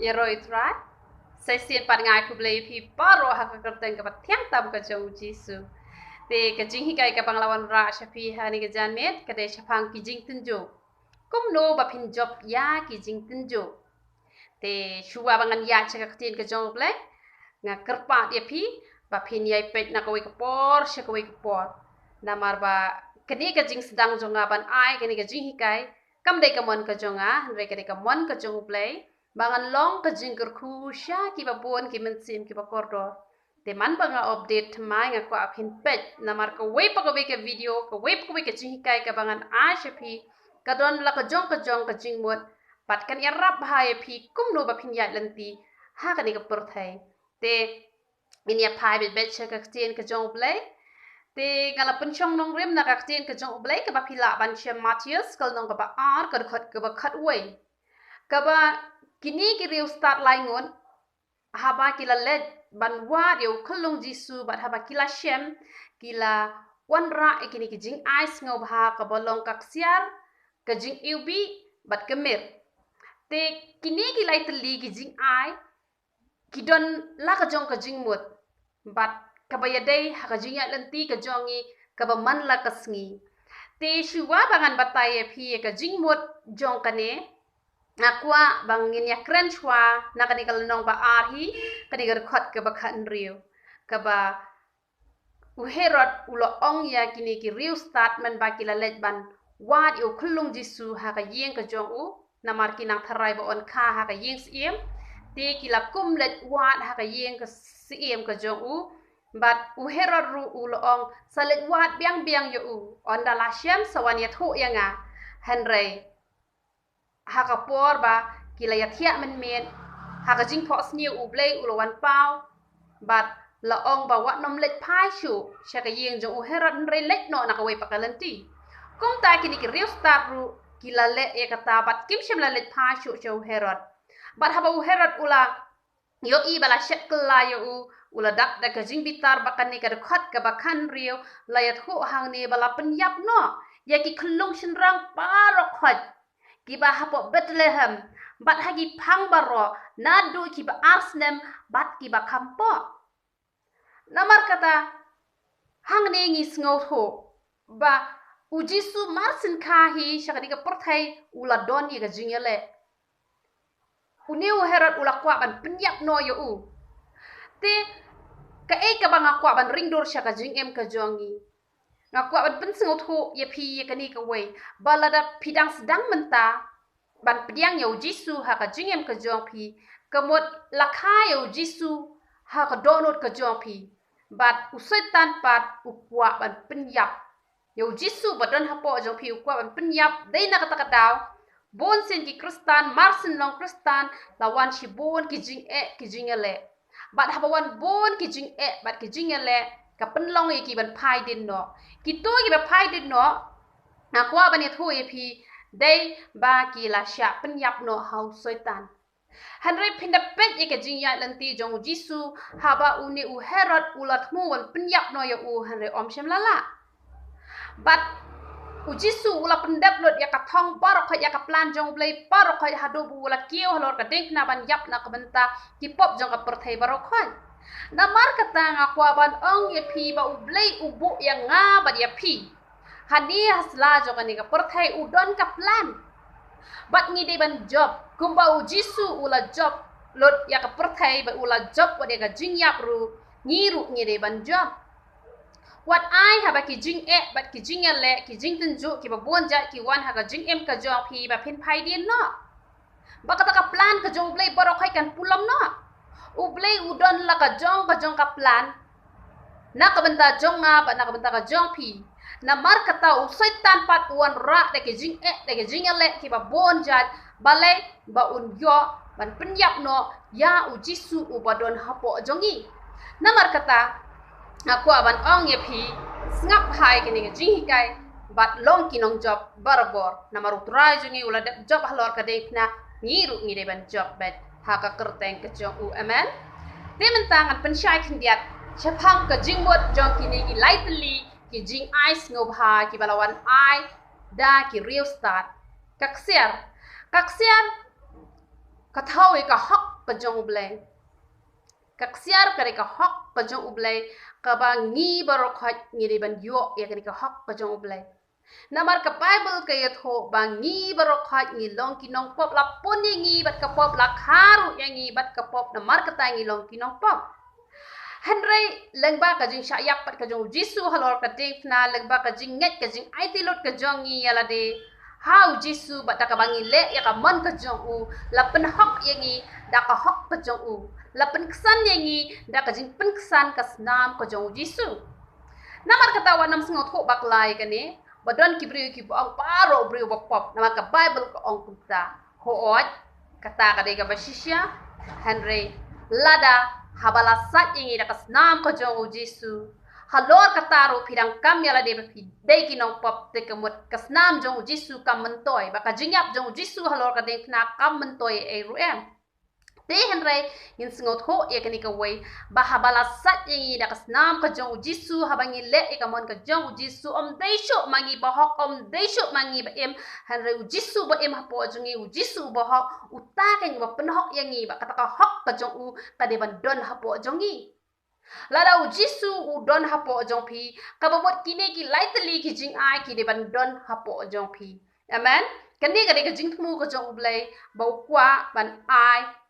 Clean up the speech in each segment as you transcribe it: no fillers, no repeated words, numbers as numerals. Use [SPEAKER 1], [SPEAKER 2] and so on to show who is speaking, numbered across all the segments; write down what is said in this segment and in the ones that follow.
[SPEAKER 1] Yeroitrai, saya siap pangai publik pi paro hak kerteng ke tiang tam ke jauh jisu. Te ke jing hikai ke panglawan ra syafi hani ke janet ke de syapang ki jing tunjo. Kum no ba pin job ya ki jing tunjo. Te shua bangan ya cek tin ke jauh blek nga kerpa dia pi ba pin yai pet na kawai ke por syakawai ke por. Namar ba kini ke jing sedang jonga ban ai kini ke jing hikai kam de ke mon ke jonga re ke de ke mon ke jauh blek bangan long ke jingker kusya ki babon ki mensim ki bakordor te man banga update mai nga ko apin pet namar ko we pa ko ke video ko we pa ko ke jingkai ka bangan a shapi ka don la ka jong ka jingmot pat kan ya rap hai pi kum no ba pin ya lenti ha ka ni ka perthai te min ya pai bet ka tien ka jong play te ngala penchong nong rem na ka tien ka jong play ka ba pila ban chem Matthias kal nong ka ba ar ka khat way ka ba kini ki riu start laingon haba kila led banwa riu khulung jisu bat haba kila shem kila wanra ikini ki jing ice ngau bha ka bolong kaksiar ka jing ubi bat kemir te kini ki lai tli ki jing ai ki don la ka jong ka jing mut bat ka ba yadai ha ka jing ya lenti ka jongi ka ba man la ka sngi te shuwa bangan batai phi ka jing mut jong kane Aqua bangin ya keren chua na kanikal nong ba arhi kanigar khot ke ba khan riu ka ba uherot ulo ong ya kini ki riu start man ba kila let ban wat yu khulung jisu ha ka yeng ka jong u namar kinang tharai ba on kha ha ka yeng siem te kila kum let wat ha ka yeng ka siem ka jong u bat uherot ru ulo ong salet wat biang biang yu u on dala syam sawan ya thu ya nga henrei haka por ba kila ya thia men haka jing pho sniu u blei u lawan pau bat la ong ba wat nom let phai shu shaka yeng jong u herat re let no na ka wei pakalanti kum ta kini ki riu start ru kila le e kata bat kim shem la let phai shu cho herat bat haba u herat ula yo i bala shet kla yo u ula dak da ka jing bitar bakan ni ka khat ka bakan riu la ya thu hang ni bala penyap no ya ki khlung shin rang parok khat kiba hapo Bethlehem bat hagi phang baro nadu kiba Arsnem bat kiba kampo namar kata hang ne ngi sngo tho ba ujisu marsin khahi shakadi ka perthai ula don ye ga jingele uniu herat ula kwa ban penyap no yo u te ka e ka banga kwa ban ringdor shaka jing em ka jongi ngakwa ban penseng tho ye phi ye kani ka wei balada pidang sedang menta ban pediang yo jisu ha ka jingem ka jong phi kamot lakha yo jisu ha ka donot ka jong phi bat usaitan pat ukwa ban penyap yo jisu badon hapo jong phi ukwa ban penyap dei na kata kadaw bon sen ki kristan marsen long kristan lawan shi bon ki jingele bat habawan bon ki jing bat ki jingele ka penlong e ki ban phai din no ki to ki ba phai din no na kwa ban ye thu e phi dei ba ki la sha penyap no hau soitan hanre pinda pet e ka jing ya lanti jong jisu haba uni u herod ulat mu wan penyap no ya u hanre om shem lala bat u jisu ula pendap lot ya ka thong parok ya ka plan jong blai parok ya hadu bu ula kieu halor ka ding na ban yap na ka benta ki pop jong ka perthai barok namar kata ngakwa ban ong ye phi ba ublei ubu yang nga ba ya phi hani hasla jo kani ka perthai udon ka plan bat ngi de ban job kumba u jisu ula job lot ya ka perthai ba ula job wa de ka jing yap ru ngi ru ngi de ban job wat ai ha ba ki jing bat ki jing le ki jing tin ju ki ba bon ja ki wan ha ka jing em ka job phi ba phin phai din no ba kata ka plan ka jong blei borok hai kan pulam no ublei udon la ka jong ka plan na ka benta jong nga ba na ka benta ka jong pi na mar kata usai tan pat uan ra de ke jing le ki ba bon jat balai ba un yo ban penyap no ya ujisu u badon hapo jongi na mar kata aku aban ong ye pi ngap hai ke ni jing hikai bat long kinong job barbor na maru trai jongi ula de job halor ka de na ngiru ngi de ban job bet haka kerteng ke jong u amen te mentangan pensyai kendiat chapang ke jingmot jong kini ki lightly ki jing ice ngobha ki balawan ai da ki real start kaksiar ka thau ka hok ka jong ublay ka ksiar ka ka hok ka jong ublay ka ba ngi baro khaj ngi de ban yo ya ka hok ka jong ublay namar ka bible ka yat ho ba ngi baro khaj ngi long ki nong pop la pon ngi bat ka pop la kharu ngi bat ka pop namar ka ta ngi long ki nong pop Henry lengba ka jing sha yak pat ka jong jisu halor ka ding na lengba ka jing nget ka jing ai ti lot ka jong ngi yala de how jisu bat ka bangi le ya ka man ka jong u la pen hok yangi da ka hok ka jong u la pen ksan yangi da ka jing pen ksan ka snam ka jong jisu namar ka tawa nam sngot ho bak lai ka ne badon ki bri ki bang paro bri ba pop namar ka bible ka ong kunta ho ot kata ka de ka bashisya Henry lada habala sat ingi da kasnam ko jong jisu halor kataro pidang kam yala de pi dei ki nong pop te kamut kasnam jong jisu kam mentoy baka jingyap jong jisu halor ka de kna kam mentoy e ruem te henry in singot ho e kani ka wei ba habala sat ingi da kasnam ko jong jisu habangi le e kamon ka jong jisu om deisho mangi ba hok om deisho mangi ba em henry jisu ba em hapo jongi jisu ba hok uta kan ba pen hok yangi ba kata ka hok ka jong u ka de ban don hapo jongi lada jisu u don hapo jong pi ka ba bot kine ki lightly ki jing ai ki de ban don hapo jong pi amen kani ka de ka jing mu ka jong blai ba kwa ban ai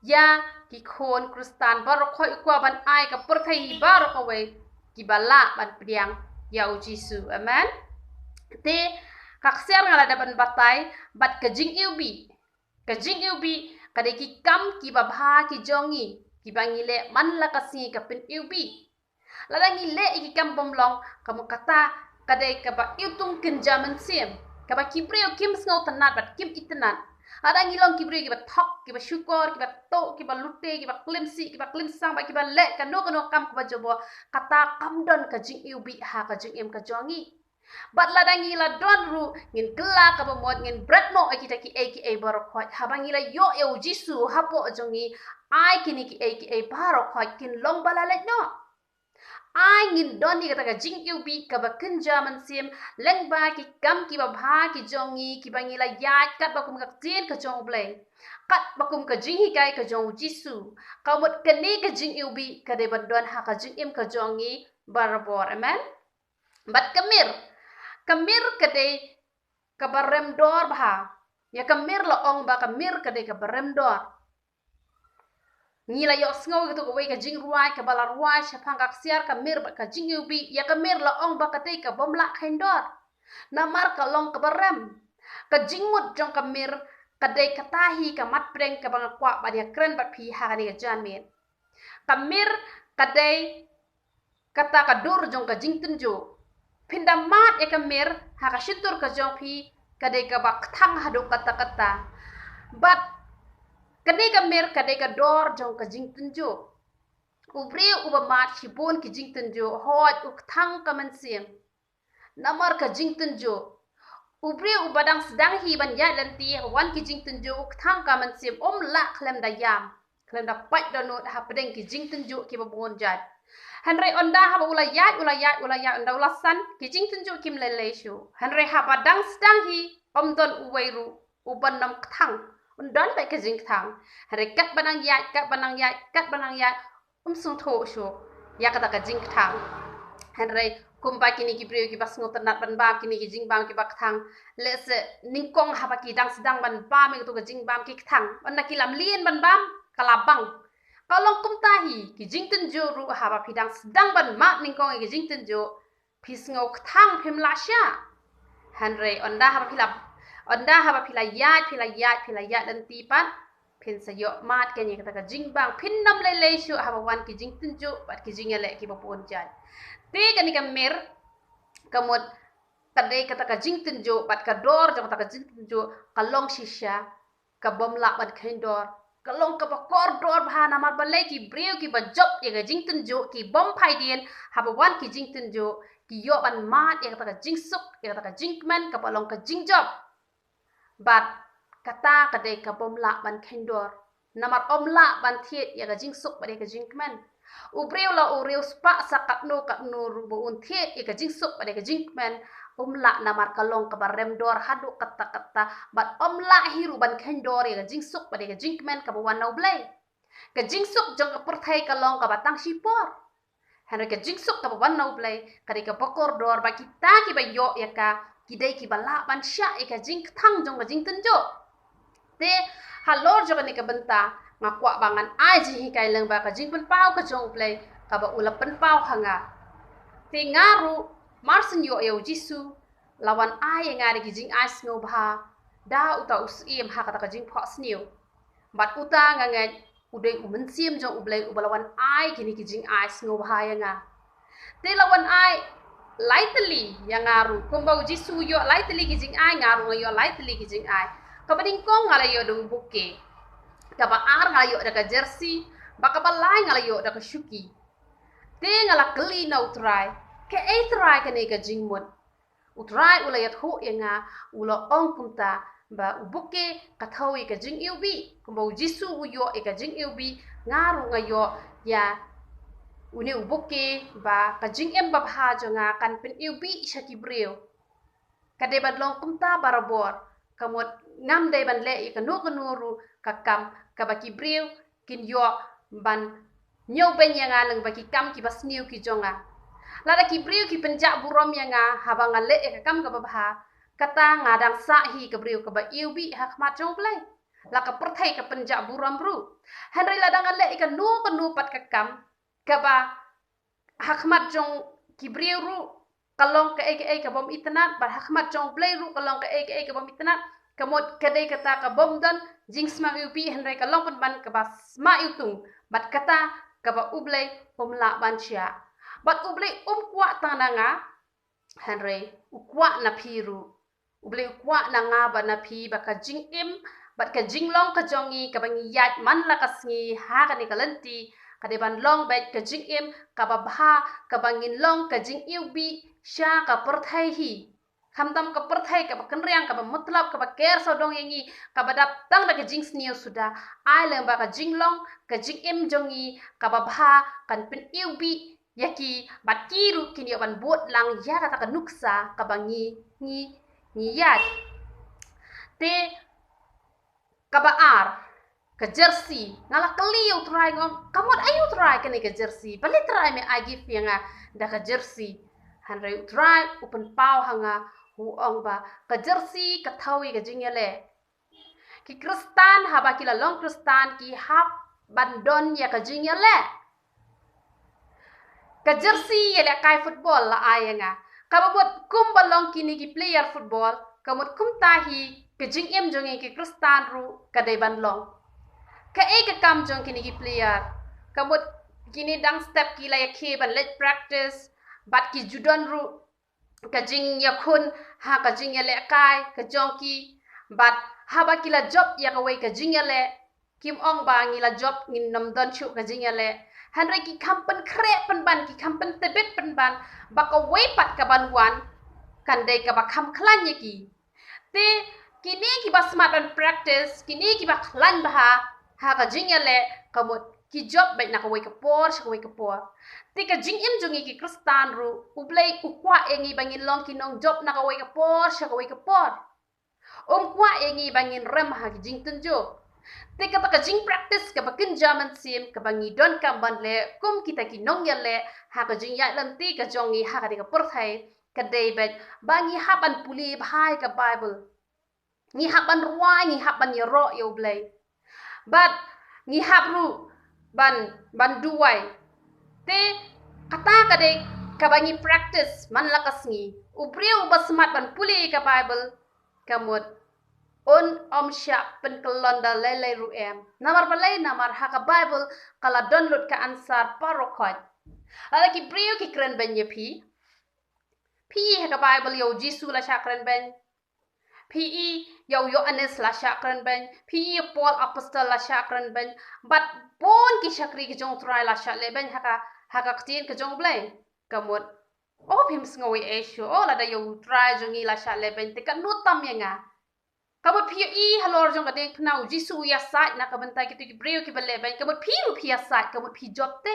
[SPEAKER 1] ya ki khon kristan bar khoi kwa ban ai ka pur thai bar ka we ki bala ban priang ya u jisu amen te ka kser ngala da ban batai bat ka jing ubi ka de ki kam ki ba bha ki jongi ki bangile man la ka si ka pin ubi la da ngi le ki kam bom long ka mo kata ka de ka ba itung kin jaman sim ka ba ki preo kim sngo tanat bat kim itnat ada ngilong kibri kiba thok kiba syukur kiba to kiba lutte kiba klimsi kiba klimsang ba kiba le kano kam kiba jobo kata kamdon ka jing ubi ha ka jing em ka jongi bat ladangi la don ru ngin kela ka bomot ngin bratno akita ki aka baro khot habangi la yo e jisu hapo jongi ai kini ki aka baro khot kin long balale no ai ngin don ni kata ka jing ubi ka ba kinjaman sim lengba ki kam ki ba bha ki jongi ki bangi la ya kat ba kum ka tin ka jong blai kat ba kum ka jing hi kai ka jong jisu ka mot kani ka jing ubi ka de ban don ha ka jing em ka jongi barbor amen bat kamir ka de ka barem dor bha ya kamir la ong ba kamir ka de ka barem dor Nila yo sngo gitu ko wei ka jing ruai ka bala ruai shapang ka siar ka mir ba ka jing ubi ya ka mir la ong ba ka te ka bom la khendor na mar ka long ka barem ka jing mut jong ka mir ka de ka tahi ka mat preng ka bang kwa ba dia kren ba phi ha ni ka jan men ka mir ka de kata ka dur jong ka jing tunjo pinda mat ya ka mir ha ka shitur ka jong phi ka de ka ba thang hadu kata but kadai ka mer kadai ka dor jong ka jing tunjo ubri ubamat hibon ki jing tunjo hot uk thang ka man sim namar ka jing tunjo ubri ubadang sedang hi ban ya lanti wan ki jing tunjo uk thang ka man sim la klem da yam klem da pat da not ha pedeng ki jing tunjo ki babon jat Henry onda ha ulayat onda ulasan ki jing tunjo kim lele shu Henry ha badang sedang hi don uweiru uban nam thang Undon baik ke jing thang. Hari kat banang ya. Sung tho shu. Ya kata ke jing thang. Hari kumpa kini ki brio ki bas ngotenat ban bam kini ki jing bam ki bak thang. Le se ningkong ha ki dang sedang ban bam itu ke jing bam ki thang. Anda ki lam lien ban bam kalabang. Kalau kum tahi ki jing tenjo ru ha ba pidang sedang ban mak ningkong ki jing tenjo. Pis ngok thang pim lasya. Hari onda ha kilap Onda haba pilayat dan tipan pin sayo mat kenya kata ka jingbang pin nam lele shu haba wan ki jing tunju bat ki jing ele ki bapun jan te kani ka mer kamot tade kata ka jing tunju bat ka dor jang kata ka jing tunju kalong shisha ka bomla bat khendor kalong ka bakor dor bhana mar balai ki breu ki bajob ye ka jing tunju ki bom phai dien haba wan ki jing tunju ki yo ban mat ye kata ka jing suk ye kata ka jing man ka balong ka jing job Bat kata kadai ka bomla ban kendor namar omla ban thiet ya ka jing suk ba ka jing kman ubreu la ureu spa sakat no rubo un thiet ya ka jing suk ba ka jing kman la namar kalong ka barem dor hadu kata bat la hiru ban kendor ya jing suk pada jing men ka wan nau blai ka jing suk jong ka perthai kalong ka batang sipor henry ka jing suk ka wan nau blai ka ka pokor dor ba kita ki ba yo ya ka kidai ki bala ban sya ka jing thang jong ka jing tenjo te halor jong ni ka benta ngakwa bangan ai ji hikai leng ba ka jing pen pau ka jong blai ka ba ulap pen pau hanga te ngaru marsen yo yo jisu lawan ai ngari ki jing ai snow bha da uta usim ha kata ka jing pho snew bat uta ngangai udai umen sim jong ublai ubalawan ai kini ki jing ai snow bha ya nga te lawan ai lightly yang ngaru komba jisu yo lightly ki jing ai ngaru yo lightly ki jing ai ka bading kong ngala yo dong buke ka ba ar ngala yo da ka jersey ba ka ba lai ngala yo da ka shuki te ngala kli na utrai ke eitrai ke ne ka jingmut utrai ulayat ho yenga ulo ong kumta ba ubuke kathawi ka jing yubi kumba jisu uyo e ka jing yubi ngaru ngayo ya uni ubuke ba ka jing em ba bha jonga kan pin yubi shaki breu kade badlong kumta barabor kamot ngam dai ban le ka no kanuru kakam ka baki breu kin yo ban nyow ben yanga lang baki kam ki basniu ki jonga lada ki briu ki penjak burom yanga habang ale ka kam ka babha kata ngadang sahi ka briu ka ba iubi hakmat jong play la ka perthai ka penjak burom ru henry ladang ale ka nu pat ka kam ka ba hakmat jong ki briu ru kalong ka ka bom itnat bar hakmat jong play ru kalong ka ka bom itnat kamot kadai kata ka bom dan jing sma iubi henry kalong pun ban ka ba sma iutung bat kata ka ba ublai pomla bansia bat ublai kwa tananga henry ukwa na piru ublai ukwa na nga ba na pi ba ka jing im bat ka jing long ka jongi ka bangi yat man la ka sngi ha ka ni kalanti ka de ban long bat ka jing im ka ba bha ka bangin long ka jing iubi sha ka perthai hi khamdam ka perthai ka ba kenriang ka ba mutlab ka ba ker so dong yangi ka ba dap tang da ka jing sniu suda ai leng ba ka jing long ka jing im jongi ka ba bha kan pin iubi yaki batiru kini ban bot lang ya kata nuksa kabangi ni yat te kabaar ke jersey ngala keliu try ngom kamot ayu try kene ke jersey bali try me agi fianga da ke jersey hanre try open pau hanga huong ba ke jersey ke thawi ke jingele ki kristan haba kila long kristan ki hap bandon ya ke jingele ka jersey yele kai football la ayenga ka bot kum balong kini ki player football kamot kum tahi ke jing em jonge ki kristan ru ka dai ban long ka ka kam jong kini ki player kamot kini dang step ki la yakhe ban let practice bat ki judon ru ka jing yakun ha ka jing yele kai ka jong ki bat haba kila job ya ka wei ka jing yele kim ong ba ngila job ngin nam don chu ka jing yele Henry ki kampen krep penban ki kampen tebet penban baka wepat ka banwan kandai ka bakam klan ki te kini ki ba smart and practice kini ki ba klan bah ha ka jingale kamot ki job bai na ka wei ka por te ka jing im jungi ki kristan ru ublai ukwa engi bangin long ki nong job na ka wei ka por kwa engi bangin rem ha ki jing tunjo te kata ka jing practice ka bakin jaman sim ka bangi don kamban le kum kita ki nong ya le ha ka jing ya lanti ka jongi ha ka de ka perthai ka david bangi haban puli bhai ka bible ni haban ruai ni haban yero yo blai but ni habru ban duai te kata ka de ka bangi practice man lakas ngi ubriu basmat ban puli ka bible kamut on sya penkelonda lele ruem namar balai namar haka bible kala download ka ansar parokot ala ki brio ki kren ben yepi haka bible yo jisu la chakren ben yo anes la chakren ben paul apostle la chakren ben but bon ki chakri ki jong try la chakle ben haka ktin ke jong blai kamut phim sngowi esho la da yo try jongi la chakle ben te kan nutam yanga kabut halor jong kadeng pnau jisu ya sat na kabantai kitu ki breu ki bale ban kabut pi ya sat kabut pi job te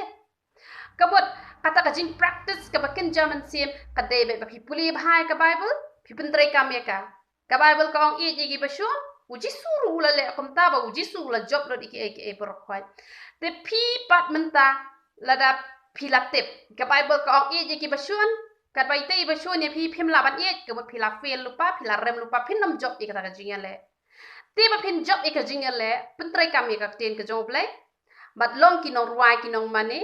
[SPEAKER 1] Kabut kata kajing practice ka bakin jaman sim ka debe ba pi puli bhai ka Bible pi pentre kam ya ka Bible ka ong i gi basun uji suru la le kom ta ba uji suru la job dot iki por khoi te pi pat menta la da pi la tip ka Bible ka ong i gi basun ka bai te basun ya pi phim la ban i ka pi la fail lupa pi la rem lupa pin nam job i ka kajing le te ba pin job i kajing le pentre kam ya ka ten ka job le bat long ki nong ruai ki nong mane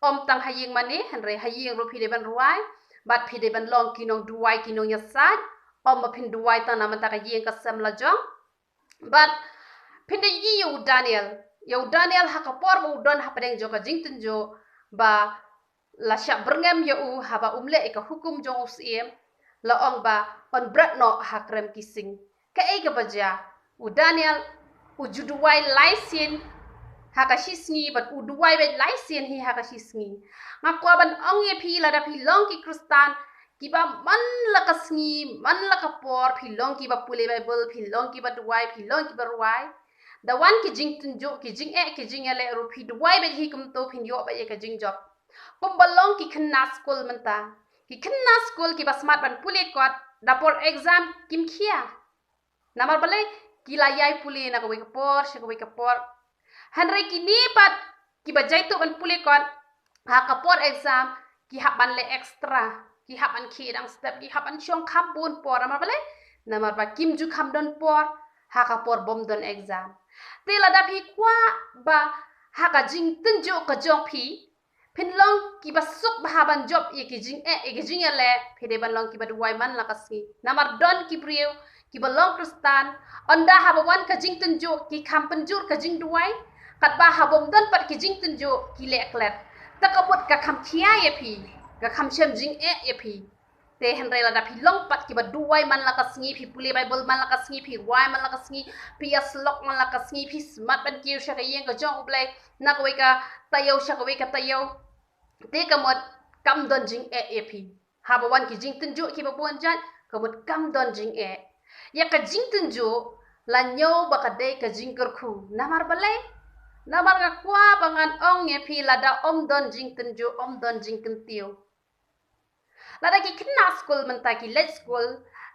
[SPEAKER 1] om tang haying mane hanre haying ro phi de ban ruai bat phi de ban long ki nong duai ki nong yasat om ma phin duai ta na man ta ka yeng ka sam la jong but phin de yi yu Daniel ha ka por bu don ha padeng jo ka jing tin jo ba la sha berngam yo u ha ba umle ka hukum jong usiem la ong ba on brat no ha krem kising ka e ka baja u Daniel u juduai laisin haka shisngi but uduai bet laisien hi haka shisngi ngakwa ban ong ye pi la da pi long ki kristan ki ba man la kasngi man la ka por pi long ki ba pule bible pi long ki ba duai pi long ki ba ruai the one ki jing tin jo ki jing ele ru pi duai bet hi kum to pin yo ba ye ka jing job pum ba long ki khna school manta ki khna school ki ba smart ban pule kot da por exam kim khia namar bale ki la yai pule na ko we ka por she ko we ka por Henry kini pat ki bajai tu ban puli kon ha kapor exam ki hak ban le extra ki hak ban ki dang step ki hak ban chong kham pun por amar bale namar ba kim ju kham don por ha kapor bom don exam te la da phi kwa ba ha ka jing tin jo ka jong phi phin long ki ba suk ba ban job e ki jing le phi de ban long ki ba duai man la kasi namar don ki prieu ki ba long kristan onda ha ba wan ka jing tin jo ki kham penjur ka jing duai kat ba habom don pat ki jing tin jo ki lek let ta ka bot ka kham khia ye phi ka kham chem jing ye phi te hen re la da phi long pat ki ba duai man la ka sngi phi puli bible man la ka sngi phi wai man la ka sngi pi aslok man la ka sngi phi smart ban ki sha ka yeng ka jong ublai na ko ka tayo sha ko ka tayo te ka mot kam don jing ye phi ha ba wan ki jing tin jo ki ba bon jan ka mot kam don jing ya ka jing tin jo la nyo ba ka de ka jing kar khu namar balai namar ka kwa bangan ong ye phi lada om don jing tin jo om don jing kin tiu lada ki kina school menta ki let school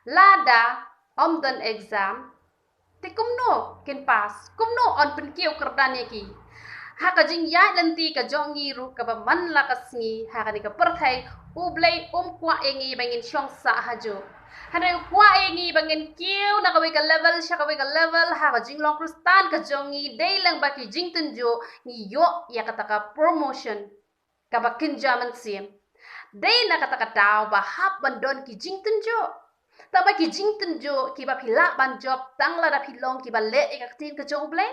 [SPEAKER 1] lada om don exam te kumno kin pass kumno on pin kiu kerdan ye ki ha ka jing ya lenti ka jongi ru ka ba man la ka sngi ha ka ni ka perthai ublai kwa engi bangin shong sa hajo Hana kwa engi bangin kiu na kawai ka level sha kawai ka level ha ka jing long kristan ka jongi day lang baki jing tunjo ni yo ya kata ka promotion ka bakin jaman sim day na kata ka daw ba hap bandon ki jing tunjo ta ba ki jing tunjo ki ba pila ban job tang la da pilong ki ba le e ka tin ka jong ble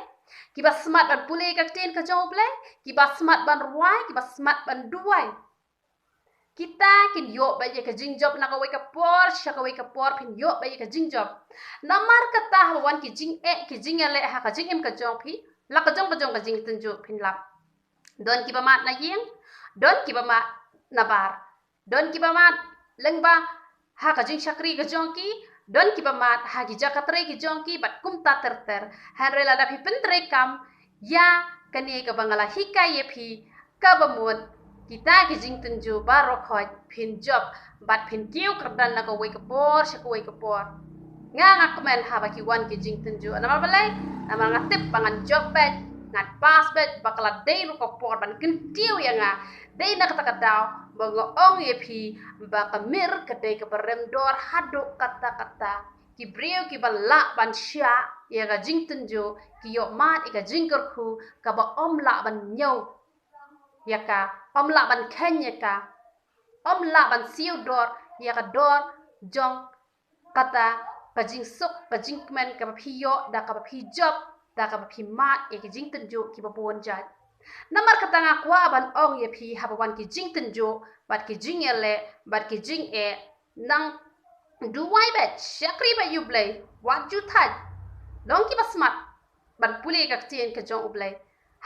[SPEAKER 1] ki ba smart ban pule ka tin ka jong ble ki ba smart ban ruai ki ba smart ban duai kita kin yo ba ye ka jing job na ka we ka por sha ka we ka por pin yo ba ye ka jing job namar ka ta wan ki jing le ha ka jing em ka jong phi la ka jong ka jing tun jo pin lap don ki ba mat na yeng don ki ba mat na bar don ki ba mat leng ba ha ka jing shakri ka jong ki don ki ba mat ha ki jakatre ki jong ki bat kum ta ter han re la da phi pen tre kam ya kani ka bangala hikai ye phi ka ba mut kita ki jing tunju baro khoi phin job bat phin kiu kerdan na ko we ka por sha ko we ka por nga komen ha ba ki wan ki jing tunju na ma balai na ma ngatip pangan job bet ngat pass bet bakala dei ru ko por ban kin tiu ya nga dei na kata kata ba ngo ong ye phi ba ka mir ka dei ka barem dor hadu kata kata ki brio ki bala ban sha ya ga jing tunju ki yo mat ka jing kar khu ka ba om la ban nyau ya ka om la ban kenya ka om la ban siu dor ya ka dor jong kata ka jing suk ka jing men ka phi yo da ka phi job da ka phi mat e ki jing tin jo ki ba bon jat namar kata nga kwa ban ong ye phi ha ban ki jing tin jo bat ki jing ele bat ki jing nang duwai bet shakri ba you play what you thad dong ki ba smart ban pule ka tien ka jong ublai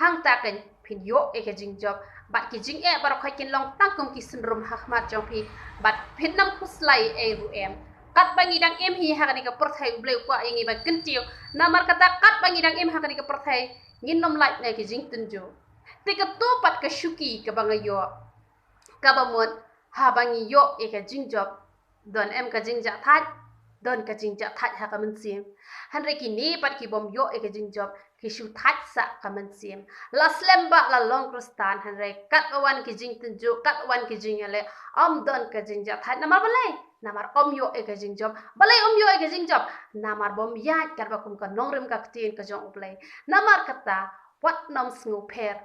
[SPEAKER 1] hang ta kan phin yo e ka jing job bat ki jing bar khoi kin long tang kum ki syndrome hakmat jong phi bat phin nam khuslai e ru em kat bangi dang em hi ha ni ka perthai ublai kwa ingi ba kin tiu namar kata kat bangi dang em ha ni ka perthai ngin nom lai ne ki jing tin jo te ka to pat ka shuki ka bangayo kabamon habangi yo eka jingjob don em ka jingja that don ka jingja that ha kamen sim hanre ki ni pat ki bom yo eka jingjob ki shu that sa kamen sim la slemba la long krustan hanre kat wan ki jing tunju kat wan ki jingale don ka jingja that namar balai namar yo eka jingjob balai yo eka jingjob namar bom ya karba kum ka nongrem ka tin ka jong uplay namar kata wat nam sngu per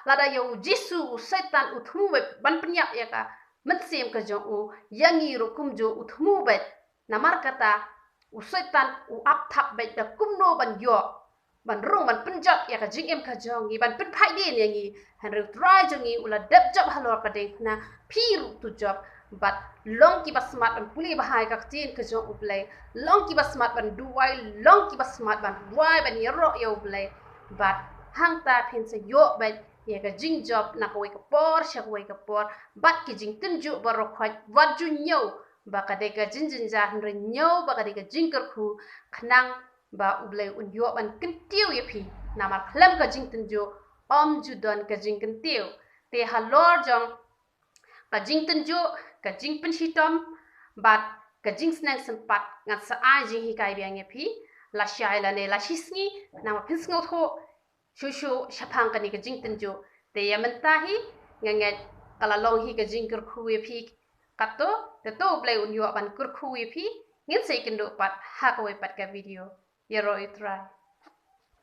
[SPEAKER 1] lada yo jisu setan utmu ban penyak ya ka mensim ka jong u yangi ro kum jo utmu bet namar kata u setan u ap thap bet da kum no ban yo ban rong ban penjat ya ka jing em ka jong i ban pen phai din yangi han ru try jong i ula dep job halor ka ding na phiru tu job but long ki basmat ban puli bahai ka tin ka jong u play long ki basmat ban duai long ki basmat ban wai ban yero yo play but hang ta pin se yo bet ya ka jing job na ko ka por sha ko ka por bat ki jing tin ju baro khwat wat ju nyo ba ka de ka jin jin ja hre nyo ba ka de ka jing kar khu khnang ba uble un yo ban kin tiu ye phi na ma khlam ka jing tin ju ju don ka jing kin tiu te ha lor jong ka jing tin ju ka jing pin hitom bat ka jing snang sempat ngat sa a jing hi kai biang ye phi la shai la ne la shisngi na ma pin sngo tho shushu shapang kani ka jing tenjo te yamentahi nganget kala long hi ka jing kur khuwe phi kato te to play un yo ban kur khuwe phi ngin sei kendo pat ha ko pat ka video yero itrai